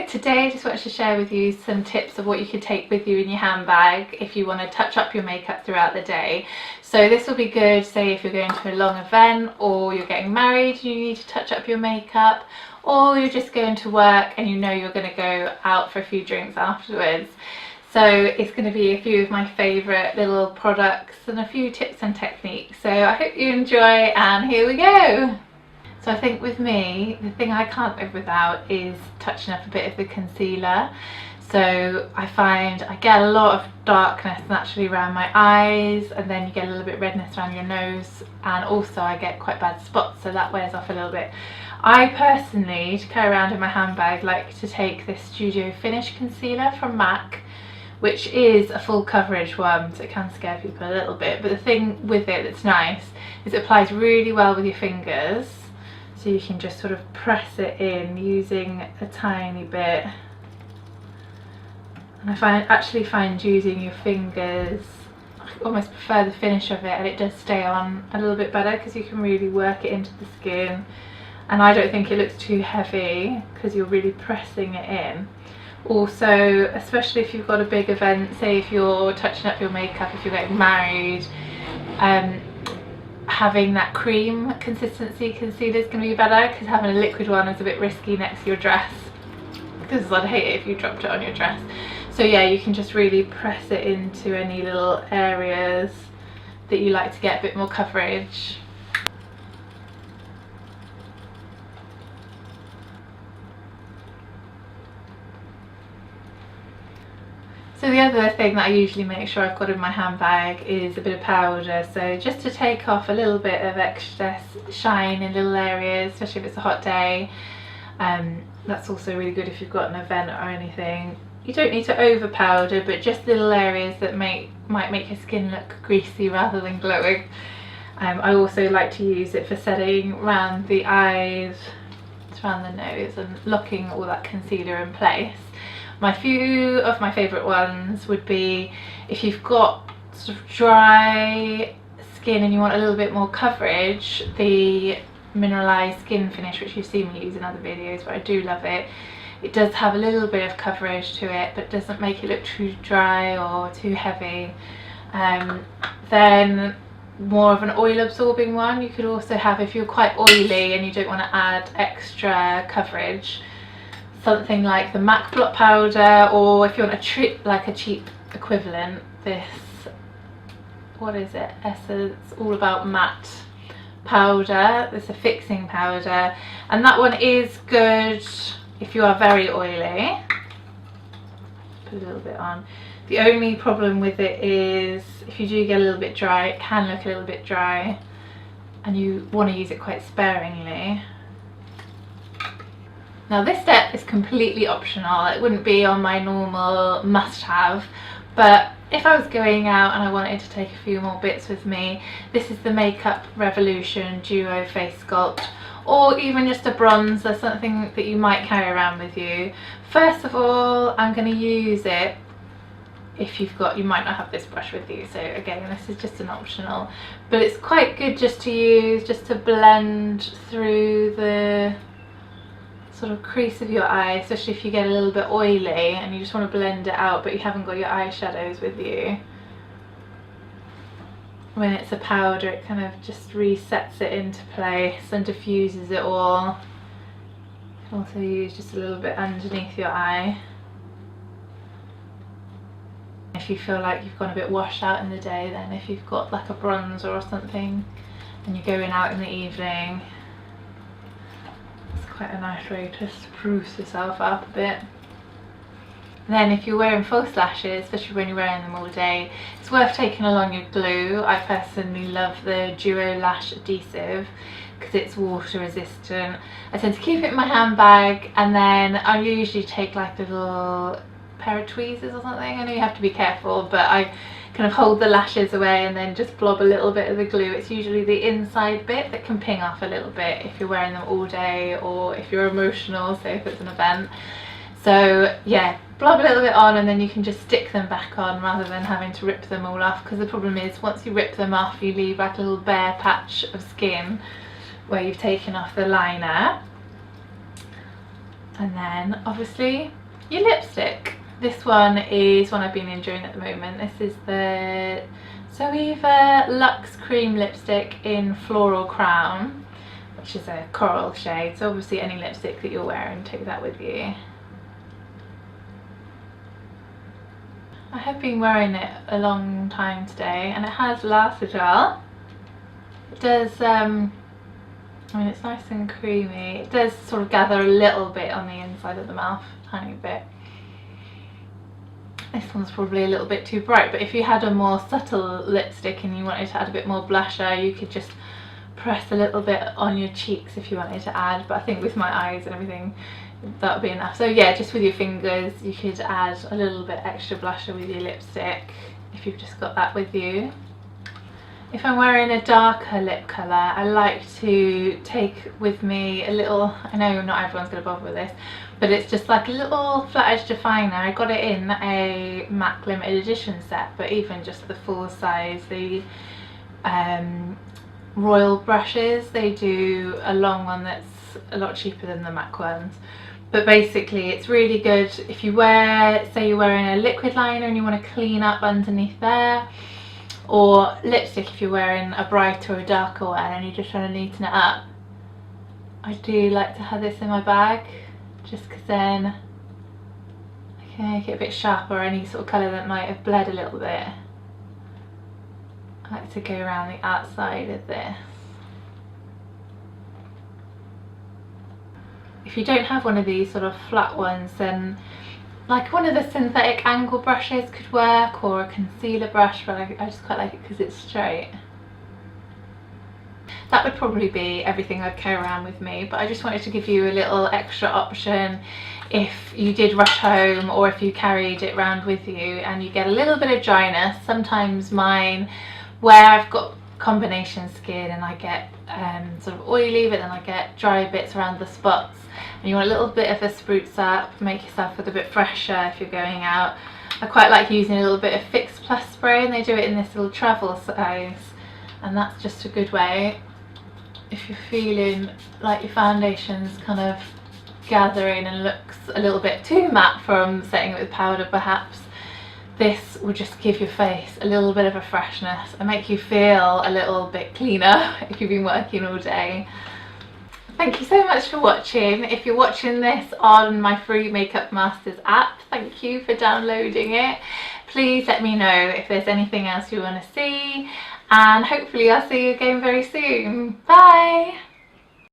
today I just wanted to share with you some tips of what you could take with you in your handbag if you want to touch up your makeup throughout the day. So this will be good, say if you're going to a long event, or you're getting married and you need to touch up your makeup, or you're just going to work and you know you're going to go out for a few drinks afterwards. So it's going to be a few of my favourite little products and a few tips and techniques. So I hope you enjoy, and here we go. So I think with me, the thing I can't live without is touching up a bit of the concealer. So I find I get a lot of darkness naturally around my eyes, and then you get a little bit redness around your nose, and also I get quite bad spots, so that wears off a little bit. I personally, to carry around in my handbag, like to take this Studio Finish concealer from MAC, which is a full coverage one, so it can scare people a little bit, but the thing with it that's nice is it applies really well with your fingers. So you can just sort of press it in using a tiny bit, and I actually find using your fingers, I almost prefer the finish of it, and it does stay on a little bit better because you can really work it into the skin, and I don't think it looks too heavy because you're really pressing it in. Also, especially if you've got a big event, say if you're touching up your makeup, if you're getting married, having that cream consistency concealer is going to be better, because having a liquid one is a bit risky next to your dress, because I'd hate it if you dropped it on your dress. So yeah, you can just really press it into any little areas that you like to get a bit more coverage. So the other thing that I usually make sure I've got in my handbag is a bit of powder, so just to take off a little bit of excess shine in little areas, especially if it's a hot day. That's also really good if you've got an event or anything. You don't need to over powder, but just little areas that might make your skin look greasy rather than glowing. I also like to use it for setting around the eyes, around the nose, and locking all that concealer in place. My few of my favourite ones would be if you've got sort of dry skin and you want a little bit more coverage, the Mineralize Skinfinish, which you've seen me use in other videos, but I do love it. It does have a little bit of coverage to it, but doesn't make it look too dry or too heavy. Then more of an oil absorbing one you could also have if you're quite oily and you don't want to add extra coverage. Something like the MAC Blot powder, or if you want a cheap equivalent, this, what is it, Essence All About Matte powder. It's a fixing powder, and that one is good if you are very oily. Put a little bit on. The only problem with it is if you do get a little bit dry, it can look a little bit dry, and you want to use it quite sparingly. Now this step is completely optional, it wouldn't be on my normal must-have, but if I was going out and I wanted to take a few more bits with me, this is the Makeup Revolution Duo Face Sculpt, or even just a bronzer, something that you might carry around with you. First of all, I'm going to use it if you might not have this brush with you, so again, this is just an optional, but it's quite good just to use, just to blend through the sort of crease of your eye, especially if you get a little bit oily and you just want to blend it out but you haven't got your eyeshadows with you. When it's a powder, it kind of just resets it into place and diffuses it all. You can also use just a little bit underneath your eye. If you feel like you've gone a bit washed out in the day, then if you've got like a bronzer or something and you're going out in the evening, quite a nice way to spruce yourself up a bit. Then if you're wearing false lashes, especially when you're wearing them all day, it's worth taking along your glue. I personally love the Duo Lash adhesive because it's water resistant. I tend to keep it in my handbag, and then I usually take like a little pair of tweezers or something. I know you have to be careful, but I kind of hold the lashes away and then just blob a little bit of the glue. It's usually the inside bit that can ping off a little bit if you're wearing them all day, or if you're emotional, say if it's an event. So yeah, blob a little bit on and then you can just stick them back on rather than having to rip them all off, because the problem is once you rip them off you leave like a little bare patch of skin where you've taken off the liner. And then obviously your lipstick. This one is one I've been enjoying at the moment. This is the Zoeva Luxe Cream Lipstick in Floral Crown, which is a coral shade. So obviously any lipstick that you're wearing, take that with you. I have been wearing it a long time today and it has lasted well. It does, I mean, it's nice and creamy. It does sort of gather a little bit on the inside of the mouth, a tiny bit. This one's probably a little bit too bright, but if you had a more subtle lipstick and you wanted to add a bit more blusher, you could just press a little bit on your cheeks if you wanted to add, but I think with my eyes and everything that would be enough. So yeah, just with your fingers you could add a little bit extra blusher with your lipstick if you've just got that with you. If I'm wearing a darker lip colour, I like to take with me a little, I know not everyone's going to bother with this, but it's just like a little flat edge definer. I got it in a MAC limited edition set, but even just the full size, the Royal brushes, they do a long one that's a lot cheaper than the MAC ones. But basically it's really good if you wear, say you're wearing a liquid liner and you want to clean up underneath there, or lipstick if you're wearing a brighter or a darker one and you're just trying to neaten it up. I do like to have this in my bag just because then I can make it a bit sharper, or any sort of colour that might have bled a little bit. I like to go around the outside of this. If you don't have one of these sort of flat ones, then like one of the synthetic angle brushes could work, or a concealer brush, but I just quite like it because it's straight. That would probably be everything I'd carry around with me, but I just wanted to give you a little extra option if you did rush home, or if you carried it around with you and you get a little bit of dryness. Sometimes mine, where I've got combination skin and I get sort of oily, but then I get dry bits around the spots, and you want a little bit of a spruce up, make yourself look a bit fresher if you're going out. I quite like using a little bit of Fix Plus spray, and they do it in this little travel size, and that's just a good way if you're feeling like your foundation's kind of gathering and looks a little bit too matte from setting it with powder perhaps. This will just give your face a little bit of a freshness and make you feel a little bit cleaner if you've been working all day. Thank you so much for watching. If you're watching this on my free Makeup Masters app, thank you for downloading it. Please let me know if there's anything else you want to see, and hopefully I'll see you again very soon. Bye!